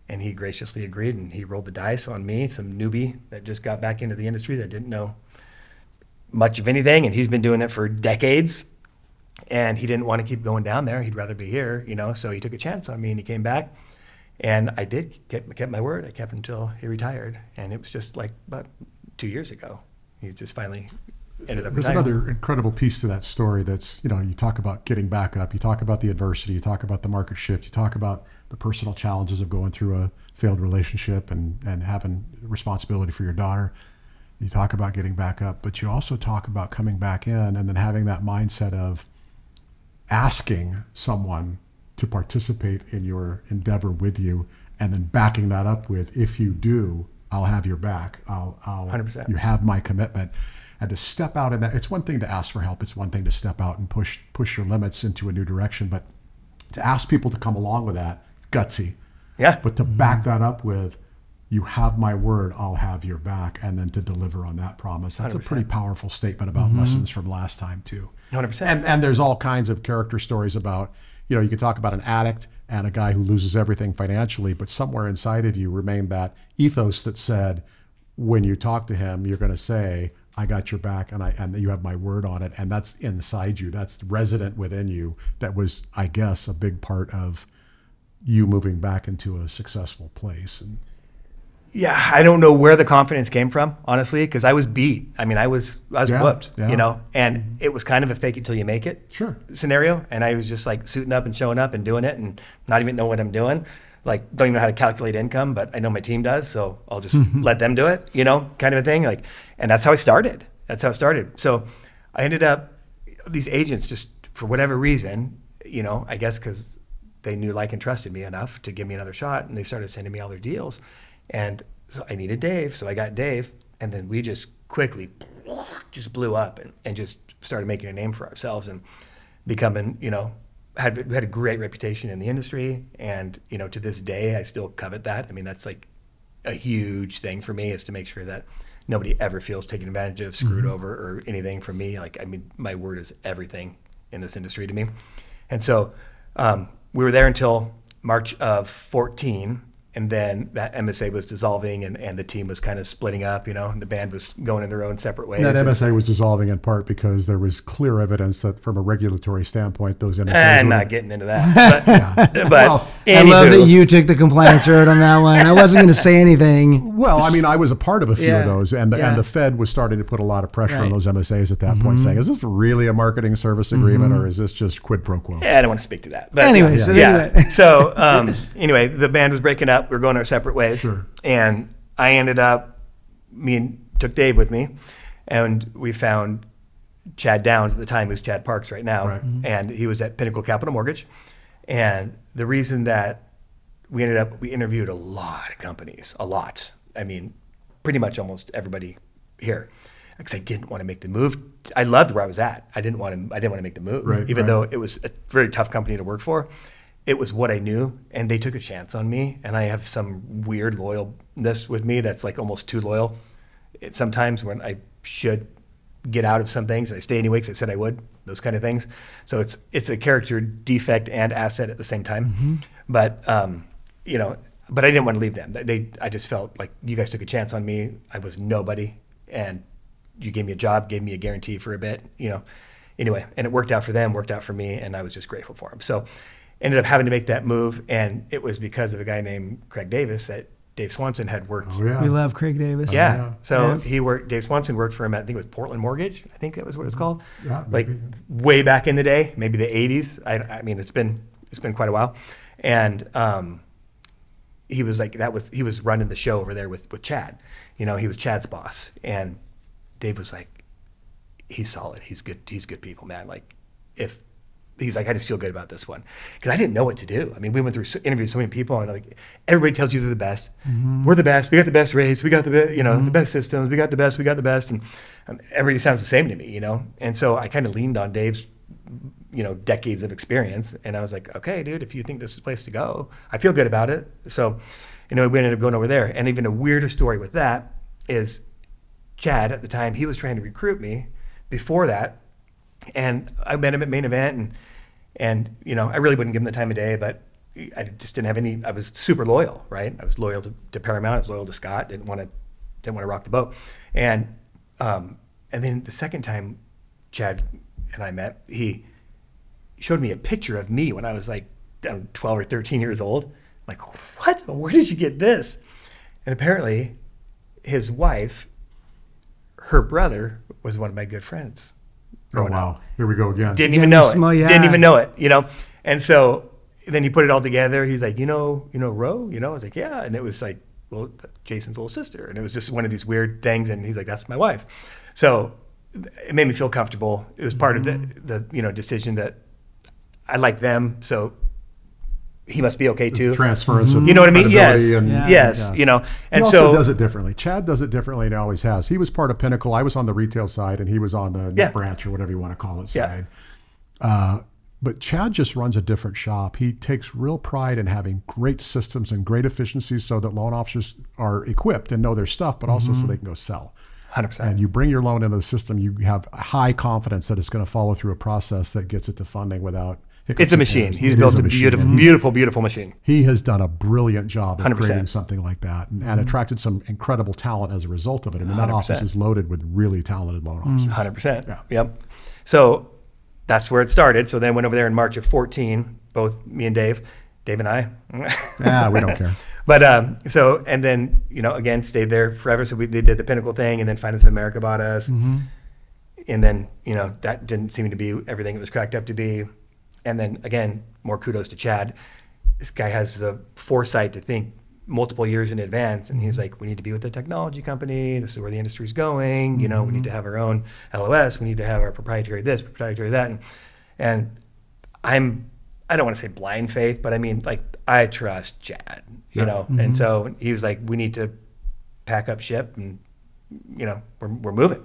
S3: And he graciously agreed, and he rolled the dice on me, some newbie that just got back into the industry that didn't know much of anything, and he's been doing it for decades. And he didn't want to keep going down there. He'd rather be here, you know, so he took a chance on me, and he came back. And I kept my word. I kept him until he retired. And it was just like about 2 years ago. He just finally ended up retiring.
S2: There's another incredible piece to that story that's, you know, you talk about getting back up, you talk about the adversity, you talk about the market shift, you talk about the personal challenges of going through a failed relationship and having responsibility for your daughter. You talk about getting back up, but you also talk about coming back in and then having that mindset of asking someone to participate in your endeavor with you, and then backing that up with, if you do, I'll have your back. I'll
S3: 100%.
S2: You have my commitment. And to step out in that, it's one thing to ask for help. It's one thing to step out and push your limits into a new direction. But to ask people to come along with that, gutsy.
S3: Yeah.
S2: But to back that up with, you have my word, I'll have your back, and then to deliver on that promise. That's
S3: 100%.
S2: A pretty powerful statement about lessons from last time too.
S3: 100%.
S2: And there's all kinds of character stories about, you know, you could talk about an addict and a guy who loses everything financially, but somewhere inside of you remained that ethos that said, when you talk to him, you're going to say, I got your back, and you have my word on it. And that's inside you. That's resident within you. That was, I guess, a big part of you moving back into a successful place. And
S3: yeah, I don't know where the confidence came from, honestly, because I was beat. I mean, I was whooped, you know, and it was kind of a fake it till you make it scenario. And I was just like suiting up and showing up and doing it and not even know what I'm doing. Like, don't even know how to calculate income, but I know my team does, so I'll just let them do it, you know, kind of a thing. Like, and that's how I started. So I ended up, these agents just, for whatever reason, you know, I guess because they knew, like, and trusted me enough to give me another shot, and they started sending me all their deals. And so I needed Dave, so I got Dave, and then we just quickly just blew up and just started making a name for ourselves and becoming, you know, had a great reputation in the industry, and to this day I still covet that. I mean, that's like a huge thing for me, is to make sure that nobody ever feels taken advantage of, screwed over, or anything from me. Like, I mean, my word is everything in this industry to me. And so we were there until March of 14. And then that MSA was dissolving, and the team was kind of splitting up, and the band was going in their own separate ways.
S2: That MSA was dissolving in part because there was clear evidence that from a regulatory standpoint, those MSAs
S3: I'm not getting into that. But,
S2: Well,
S1: I love that you took the compliance road on that one. I wasn't going to say anything.
S2: Well, I mean, I was a part of a few
S1: Yeah.
S2: of those, and the Fed was starting to put a lot of pressure on those MSAs at that point, saying, is this really a marketing service agreement, or is this just quid pro quo?
S3: Yeah, I don't want to speak to that. But
S1: Anyway, so anyway.
S3: So anyway, the band was breaking up. We were going our separate ways.
S2: Sure.
S3: And I ended up, took Dave with me, and we found Chad Downs at the time, who's Chad Parks right now.
S2: Right.
S3: And he was at Pinnacle Capital Mortgage. And the reason that we interviewed a lot of companies, a lot. I mean, pretty much almost everybody here. Because I didn't want to make the move. I loved where I was at. I didn't want to make the move,
S2: Right,
S3: even
S2: right.
S3: though it was a very tough company to work for. It was what I knew, and they took a chance on me. And I have some weird loyalness with me that's like almost too loyal. Sometimes when I should get out of some things, and I stay anyway because I said I would. Those kind of things. So it's a character defect and asset at the same time. But but I didn't want to leave them. I just felt like you guys took a chance on me. I was nobody, and you gave me a job, gave me a guarantee for a bit. Anyway, and it worked out for them, worked out for me, and I was just grateful for them. So ended up having to make that move, and it was because of a guy named Craig Davis that Dave Swanson had worked.
S2: Oh, yeah.
S1: We love Craig Davis.
S3: Yeah. So
S1: Yeah.
S3: Dave Swanson worked for him at, I think it was Portland Mortgage. I think that was what it's called.
S2: Yeah,
S3: Like
S2: maybe.
S3: way back in the day, maybe the 80s. I mean, it's been quite a while. And he was like, he was running the show over there with Chad. He was Chad's boss. And Dave was like, he's solid. He's good people, man. Like, he's like, I just feel good about this one. Because I didn't know what to do. I mean, we went through, interviewed so many people, and like, everybody tells you they're the best. We're the best. We got the best rates. We got the the best systems. We got the best. We got the best. And everybody sounds the same to me, And so I kind of leaned on Dave's, decades of experience. And I was like, okay, dude, if you think this is the place to go, I feel good about it. So, we ended up going over there. And even a weirder story with that is Chad, at the time, he was trying to recruit me before that. And I met him at Main Event, and I really wouldn't give him the time of day, but I just didn't have any. I was super loyal, right? I was loyal to Paramount. I was loyal to Scott. Didn't want to rock the boat. And then the second time Chad and I met, he showed me a picture of me when I was like 12 or 13 years old. I'm like, what? Where did you get this? And apparently, his wife, her brother, was one of my good friends.
S2: Oh, wow. Here we go again.
S3: Didn't even know it.
S1: Small, yeah.
S3: Didn't even know it, And so then he put it all together. He's like, Ro? I was like, yeah. And it was like, well, Jason's little sister. And it was just one of these weird things. And he's like, that's my wife. So it made me feel comfortable. It was part of the decision that I like them. So he must be okay too.
S2: Transference of
S3: You know what I mean? Yes.
S2: credibility and-
S1: Yeah.
S3: Yes.
S2: Yeah.
S3: And
S2: he
S3: so
S2: also does it differently. Chad does it differently, and he always has. He was part of Pinnacle. I was on the retail side, and he was on the net branch, or whatever you want to call it,
S3: Yeah.
S2: side. But Chad just runs a different shop. He takes real pride in having great systems and great efficiencies so that loan officers are equipped and know their stuff, but also so they can go sell.
S3: 100%.
S2: And you bring your loan into the system, you have high confidence that it's going to follow through a process that gets it to funding without hiccups.
S3: It's a
S2: and
S3: machine.
S2: errors.
S3: He's
S2: It
S3: built
S2: is
S3: a
S2: machine.
S3: beautiful,
S2: And he's-
S3: beautiful, beautiful machine.
S2: He has done a brilliant job of
S3: 100%.
S2: creating something like that, and attracted some incredible talent as a result of it. I mean, that
S3: 100%.
S2: office is loaded with really talented loan officers.
S3: 100%.
S2: Yeah.
S3: Yep. So that's where it started. So then went over there in March of 14, both me and Dave and I.
S2: We don't care.
S3: But and then again stayed there forever. So they did the Pinnacle thing, and then Finance of America bought us, and then that didn't seem to be everything it was cracked up to be. And then again, more kudos to Chad. This guy has the foresight to think multiple years in advance, and he's like, we need to be with a technology company. This is where the industry's going. We need to have our own LOS. We need to have our proprietary this, proprietary that, and I don't want to say blind faith, but I mean, like, I trust Chad, And so he was like, we need to pack up ship, and we're moving.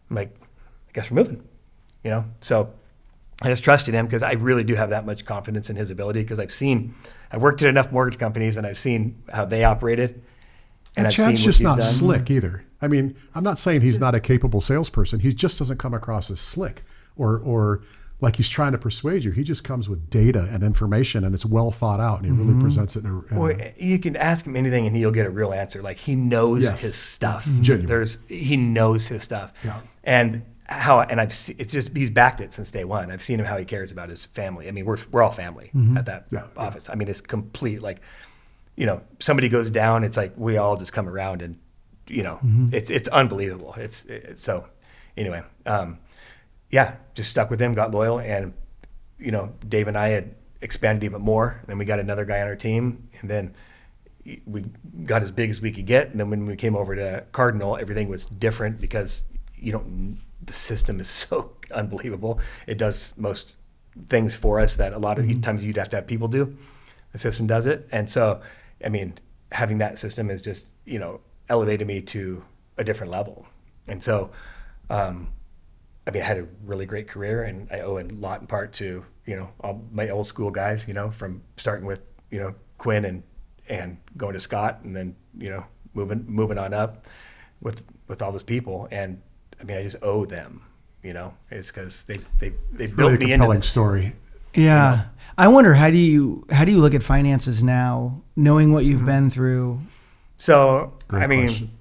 S3: I'm like, I guess we're moving, So I just trusted him because I really do have that much confidence in his ability because I've worked at enough mortgage companies and I've seen how they operated.
S2: And
S3: I've
S2: Chad's
S3: seen what
S2: just
S3: he's
S2: not
S3: done.
S2: slick either. I mean, I'm not saying he's not a capable salesperson. He just doesn't come across as slick or like he's trying to persuade you. He just comes with data and information, and it's well thought out, and he really presents it in
S3: Well, you can ask him anything and he'll get a real answer. Like he knows
S2: Yes.
S3: his stuff.
S2: Genuine.
S3: He knows his stuff.
S2: Yeah.
S3: And it's just, he's backed it since day one. I've seen him how he cares about his family. I mean, we're all family at that
S2: Yeah.
S3: office. I mean, it's complete, like, you know, somebody goes down, it's like we all just come around and, you know, it's unbelievable. So anyway, yeah, just stuck with him, got loyal, and, you know, Dave and I had expanded even more. And then we got another guy on our team, and then we got as big as we could get. And then when we came over to Cardinal, everything was different because the system is so unbelievable. It does most things for us that a lot of times you'd have to have people do. The system does it. And so, I mean, having that system has just, you know, elevated me to a different level. And so, I mean, I had a really great career, and I owe a lot in part to, you know, all my old school guys, you know, from starting with, you know, Quinn and going to Scott, and then, you know, moving on up with all those people. And I mean, I just owe them, you know, it's because they built
S2: really a
S3: me into
S2: compelling
S3: this.
S2: story.
S1: Yeah. I wonder, how do you look at finances now, knowing what you've been through?
S3: So,
S2: Great
S3: I mean,
S2: question.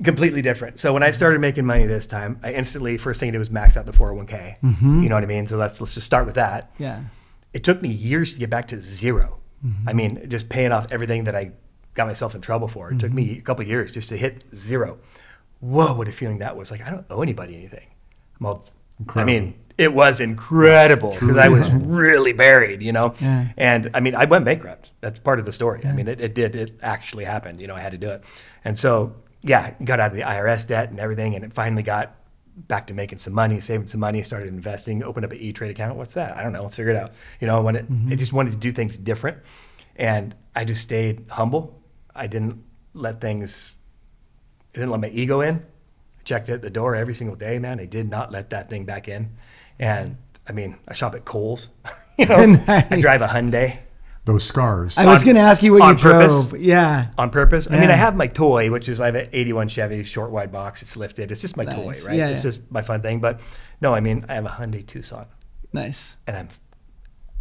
S3: completely different. So when I started making money this time, I instantly, first thing I did was max out the 401k. You know what I mean? So let's just start with that.
S1: Yeah.
S3: It took me years to get back to zero. I mean, just paying off everything that I got myself in trouble for. It took me a couple of years just to hit zero. Whoa, what a feeling that was. Like, I don't owe anybody anything. I mean, it was incredible because I was really buried, you know?
S1: Yeah.
S3: And I mean, I went bankrupt. That's part of the story. I mean, it actually happened. You know, I had to do it. And so, yeah, got out of the IRS debt and everything, and it finally got back to making some money, saving some money, started investing, opened up an E-Trade account. What's that? I don't know. Let's figure it out. You know, I just wanted to do things different, and I just stayed humble. I didn't let my ego in. I checked it at the door every single day, man. I did not let that thing back in. And I mean, I shop at Kohl's. You know,
S1: Nice.
S3: I drive a Hyundai.
S2: Those scars.
S1: I was going to ask you what
S3: on
S1: you drove.
S3: purpose.
S1: Yeah.
S3: On purpose. I mean,
S1: Yeah.
S3: I have my toy, which is I have an 81 Chevy short wide box. It's lifted. It's just my toy,
S1: Nice.
S3: right?
S1: Yeah,
S3: It's
S1: yeah.
S3: just my fun thing. But no, I mean, I have a Hyundai Tucson,
S1: Nice.
S3: and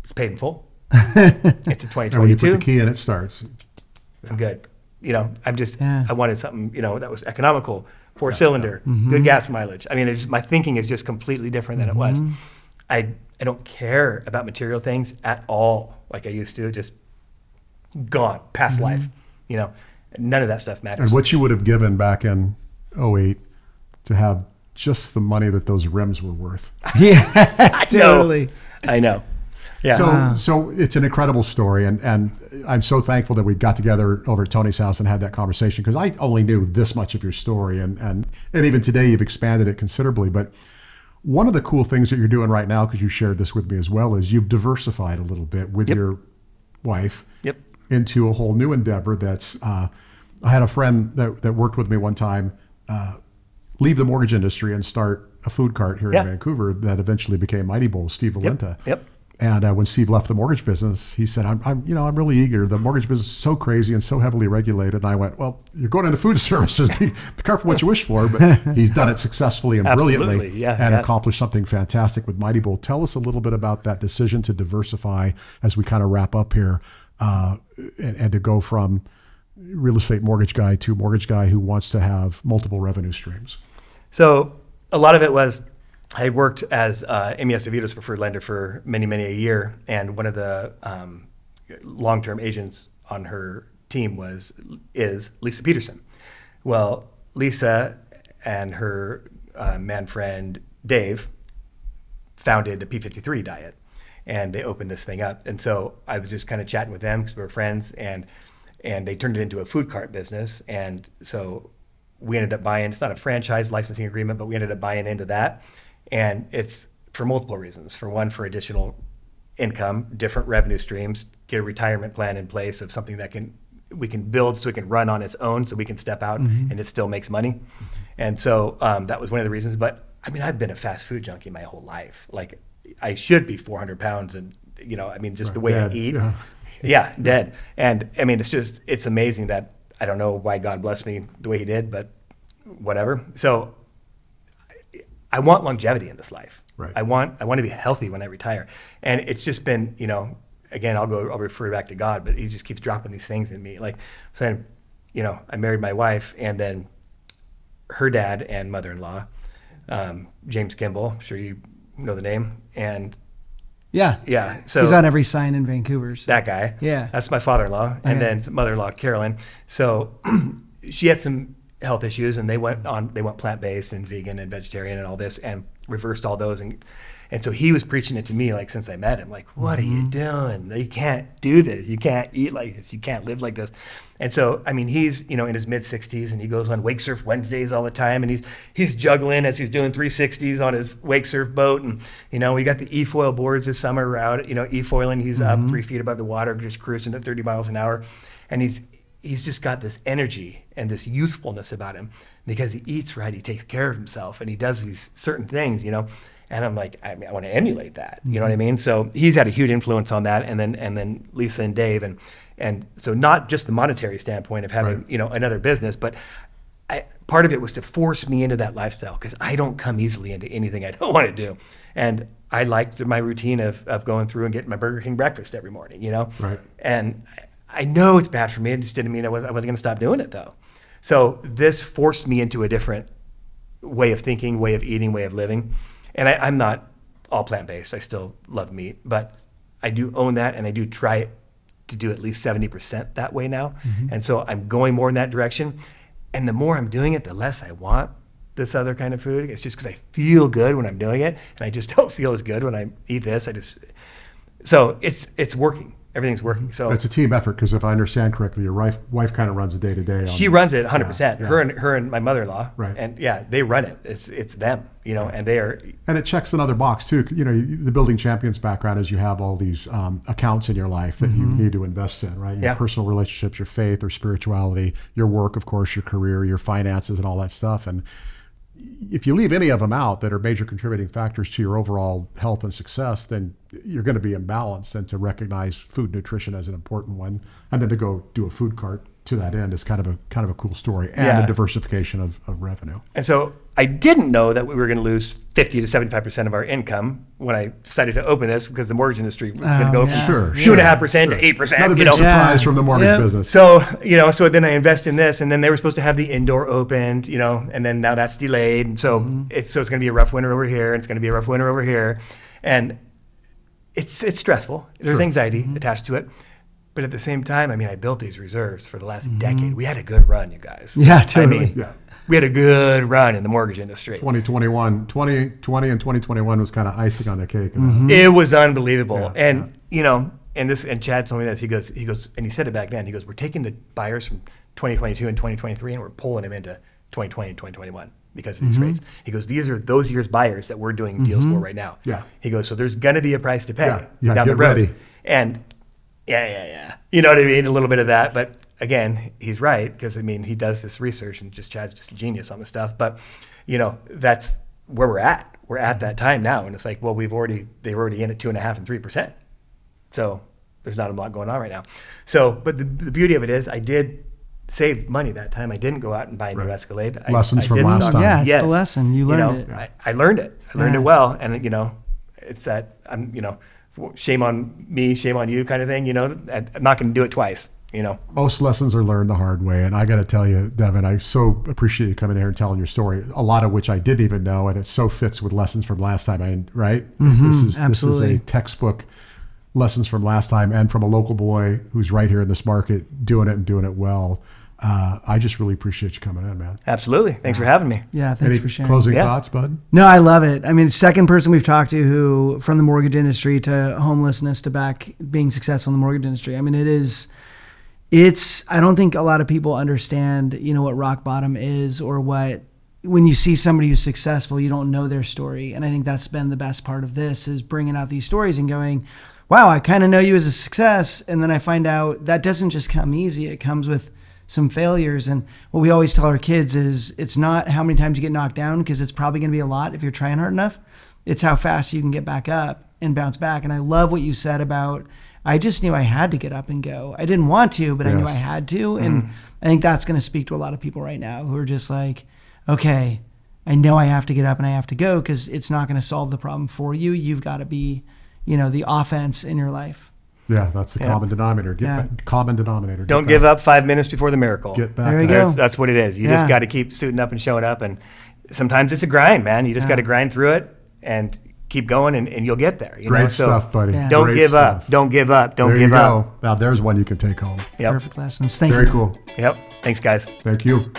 S3: it's paid in full. It's a
S2: And when you put
S3: 2022.
S2: the key in, it starts.
S3: I'm good. You know,
S1: Yeah.
S3: I wanted something, you know, that was economical, 4-cylinder, good gas mileage. I mean, my thinking is just completely different than it was. I don't care about material things at all like I used to. Just gone, past life. You know, none of that stuff matters.
S2: And what you would have given back in 2008 to have just the money that those rims were worth.
S1: Yeah. Totally.
S3: I know. Yeah.
S2: So it's an incredible story, and I'm so thankful that we got together over at Tony's house and had that conversation, because I only knew this much of your story, and even today you've expanded it considerably. But one of the cool things that you're doing right now, because you shared this with me as well, is you've diversified a little bit with
S3: Yep.
S2: your wife
S3: Yep.
S2: into a whole new endeavor. That's I had a friend that worked with me one time leave the mortgage industry and start a food cart here
S3: Yeah.
S2: in Vancouver that eventually became Mighty Bowl, Steve Valenta.
S3: Yep.
S2: And when Steve left the mortgage business, he said, I'm really eager. The mortgage business is so crazy and so heavily regulated. And I went, well, you're going into food services. Be careful what you wish for. But he's done it successfly and
S3: Absolutely.
S2: brilliantly,
S3: Yeah,
S2: and
S3: yeah.
S2: accomplished something fantastic with Mighty Bowl. Tell us a little bit about that decision to diversify as we kind of wrap up here, and to go from real estate mortgage guy to mortgage guy who wants to have multiple revenue streams.
S3: So a lot of it was, I worked as MES DeVito's preferred lender for many, many a year, and one of the long-term agents on her team is Lisa Peterson. Well, Lisa and her man friend Dave founded the P53 diet, and they opened this thing up. And so I was just kind of chatting with them because we were friends, and they turned it into a food cart business. And so we ended up buying, it's not a franchise licensing agreement, but we ended up buying into that. And it's for multiple reasons. For one, for additional income, different revenue streams, get a retirement plan in place of something that we can build so it can run on its own, so we can step out and it still makes money. And so that was one of the reasons. But I mean, I've been a fast food junkie my whole life. Like, I should be 400 pounds, and I mean, just the way
S2: Dead.
S3: I eat,
S2: Yeah.
S3: dead. And I mean, it's amazing that I don't know why God blessed me the way He did, but whatever. So I want longevity in this life.
S2: Right.
S3: I want to be healthy when I retire, and it's just been, again, I'll refer back to God, but He just keeps dropping these things in me, like saying, I married my wife, and then her dad and mother-in-law, James Kimball, I'm sure you know the name, and
S1: Yeah.
S3: so
S1: He's on every sign in Vancouver. So.
S3: that guy,
S1: Yeah.
S3: that's my father-in-law, and
S1: Okay.
S3: then mother-in-law Carolyn. So she had some health issues, and they went plant-based and vegan and vegetarian and all this, and reversed all those, and so he was preaching it to me, like, since I met him, like, what are you doing? You can't do this. You can't eat like this. You can't live like this. And so, I mean, he's, in his mid-60s, and he goes on wake surf Wednesdays all the time, and he's juggling as he's doing 360s on his wake surf boat. And, we got the e-foil boards this summer. We're out, e-foiling. He's up 3 feet above the water, just cruising at 30 miles an hour. And he's just got this energy and this youthfulness about him because he eats right, he takes care of himself, and he does these certain things, And I'm like, I want to emulate that. You know what I mean? So he's had a huge influence on that, and then Lisa and Dave, and so not just the monetary standpoint of having another business, but part of it was to force me into that lifestyle because I don't come easily into anything I don't want to do, and I liked my routine of going through and getting my Burger King breakfast every morning.
S2: Right.
S3: And I know it's bad for me. It just didn't mean I wasn't going to stop doing it though. So this forced me into a different way of thinking, way of eating, way of living. And I'm not all plant-based. I still love meat, but I do own that, and I do try to do at least 70% that way now. And so I'm going more in that direction. And the more I'm doing it, the less I want this other kind of food. It's just because I feel good when I'm doing it, and I just don't feel as good when I eat this. So it's working. Everything's working. So
S2: It's a team effort because if I understand correctly, your wife kind of runs the day to day.
S3: She runs it 100%.
S2: Yeah.
S3: Her and my mother-in-law.
S2: Right.
S3: And they run it. It's them, and they are.
S2: And it checks another box too. The Building Champions background is you have all these accounts in your life that you need to invest in, right? Your personal relationships, your faith or spirituality, your work, of course, your career, your finances, and all that stuff. And if you leave any of them out that are major contributing factors to your overall health and success, then you're going to be imbalanced. And to recognize food nutrition as an important one, and then to go do a food cart to that end is kind of a cool story, and a diversification of revenue.
S3: And so I didn't know that we were going to lose 50 to 75% of our income when I decided to open this because the mortgage industry was going to go from 2.5% to 8%.
S2: Another big surprise from the mortgage business.
S3: So, so then I invest in this, and then they were supposed to have the indoor opened, and then now that's delayed. And so it's going to be a rough winter over here, and it's going to be a rough winter over here. And it's stressful. There's anxiety attached to it. But at the same time, I mean, I built these reserves for the last decade. We had a good run, you guys.
S1: Yeah, totally.
S3: We had a good run in the mortgage industry.
S2: 2020 and 2021 was kind of icing on the cake.
S3: It was unbelievable.
S2: Yeah,
S3: And Chad told me this. He goes, and he said it back then. He goes, we're taking the buyers from 2022 and 2023, and we're pulling them into 2020 and 2021 because of these rates. He goes, these are those years' buyers that we're doing deals for right now.
S2: Yeah.
S3: He goes, so there's going to be a price to pay
S2: Yeah,
S3: down
S2: get
S3: the road.
S2: ready.
S3: And you know what I mean? A little bit of that. But again, he's right because, I mean, he does this research, and Chad's just a genius on this stuff. But, that's where we're at. We're at that time now. And it's like, well, they were already in at 2.5% and 3%. So there's not a lot going on right now. So, but the beauty of it is I did save money that time. I didn't go out and buy a new Escalade.
S2: Lessons
S3: I
S2: from
S3: did
S2: last
S3: stock.
S2: time.
S1: Yeah, it's
S3: Yes.
S1: the lesson. You learned it.
S3: I learned it. I learned it well. And, it's that, shame on me, shame on you kind of thing, I'm not going to do it twice,
S2: Most lessons are learned the hard way. And I got to tell you, Devin, I so appreciate you coming here and telling your story, a lot of which I didn't even know. And it so fits with lessons from last time, right? This is a textbook lessons from last time, and from a local boy who's right here in this market doing it and doing it well. I just really appreciate you coming in, man.
S3: Absolutely. Thanks for having me.
S1: Yeah, thanks
S2: Any
S1: for sharing.
S2: closing thoughts, bud?
S1: No, I love it. I mean, second person we've talked to who, from the mortgage industry to homelessness to back being successful in the mortgage industry. I mean, I don't think a lot of people understand, what rock bottom is, or when you see somebody who's successful, you don't know their story. And I think that's been the best part of this, is bringing out these stories and going, wow, I kind of know you as a success. And then I find out that doesn't just come easy. It comes with some failures. And what we always tell our kids is it's not how many times you get knocked down, because it's probably going to be a lot if you're trying hard enough, It's how fast you can get back up and bounce back. And I love what you said about, I just knew I had to get up and go. I didn't want to, but I knew I had to. And I think that's going to speak to a lot of people right now who are just like, okay, I know I have to get up and I have to go, because it's not going to solve the problem for you. You've got to be, the offense in your life.
S2: Yeah, that's the common denominator. Common denominator.
S3: Don't give up 5 minutes before the miracle.
S2: Get back.
S1: There you go.
S3: That's what it is. You just got to keep suiting up and showing up. And sometimes it's a grind, man. You just got to grind through it and keep going, and you'll get there.
S2: Great stuff, buddy.
S3: Don't
S2: Great
S3: give
S2: stuff.
S3: up. Don't give up. Don't
S2: There
S3: give
S2: you
S3: up.
S2: go. Now there's one you can take home.
S3: Yep.
S1: Perfect lessons. Thank you.
S2: Very cool.
S3: Yep. Thanks, guys.
S2: Thank you.